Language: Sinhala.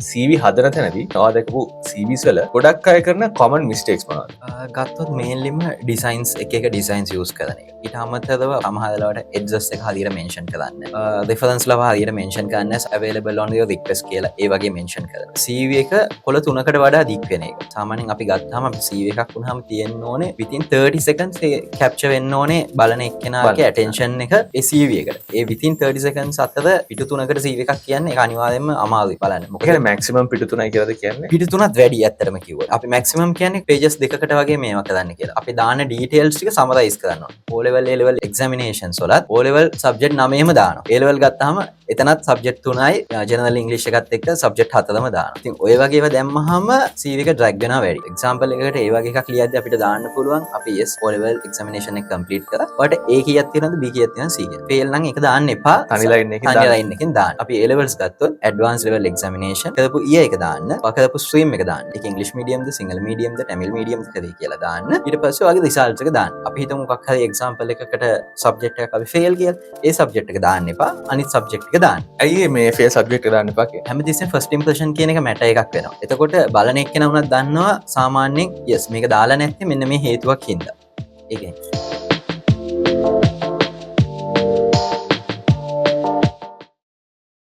CV හදන තැනදී නවාදකපු CVs වල ගොඩක් අය කරන common mistakes මොනවද? ගත්තොත් මේන්ලිම ඩිසයින්ස් එක ඩිසයින්ස් යස් කරන එක. ඊට අමතරව සමහරලාට එඩ්ජස් එක හරියට මෙන්ෂන් කරන්න. රිෆරන්ස් ලව හරියට මෙන්ෂන් කරන්න available on your request කියලා ඒ වගේ මෙන්ෂන් කරනවා. CV එක කොළ 3කට වඩා දික් වෙන එක. සාමාන්‍යයෙන් අපි ගත්තාම අපි CV එකක් වුණාම තියෙන්න ඕනේ within 30 seconds ඒ capture වෙන්න ඕනේ බලන එක්කෙනාගේ attention එක ඒ CV එකට. ඒ within 30 seconds අතර පිටු 3කට CV එකක් කියන්නේ ඒක අනිවාර්යයෙන්ම අමාරුයි බලන්න. මොකද maximum පිටු 3යි කියලාද කියන්නේ? පිටු 3ත් වැඩි ඇත්තටම කිව්වොත්. අපි maximum කියන්නේ pages දෙකකට වගේ මේවා කරන්න කියලා. අපි දාන details ටික summarize කරනවා. O level A level examinations වලත් O level subject 9ම දානවා. A level ගත්තාම එතනත් subject 3යි general english එකත් එක්ක subject 4ම දානවා. ඉතින් ඔය වගේ ඒවා දැම්මහම CV එක drag වෙනවා වැඩි. example එකකට ඒ වගේ එකක් ලියද්දි අපිට දාන්න පුළුවන් අපි yes O level examination එක complete කරා. ඔයාලට A කීයක් තියෙනවද B කීයක් තියෙනවද C කීයක්. fail නම් ඒක දාන්න එපා. තනි line එකකින් තනි line එකකින් දාන්න. අපි A levels ගත්තොත් advanced level examination කරපු year එක දාන්න. කරපු stream එක දාන්න. ඒක english medium ද single medium ද tamil medium ද කද කියලා දාන්න. ඊට පස්සේ ඔයාගේ results එක දාන්න. අපි හිතමු මොකක් හරි example එකකට subject එකක් අපි fail කියලා. ඒ subject එක දාන්න එපා. අනිත් subject එක දාන්න. ඇයි මේ fail subject එක දාන්න එපා කියන්නේ? හැමතිස්සෙම first impression කියන එක matter එකක් වෙනවා. එතකොට බලන එක්කෙනා වුණත් දන්නවා සාමාන්‍යයෙන් yes මේක දාලා නැත්තේ මෙන්න මේ හේතුවක් හින්දා. ඒ කියන්නේ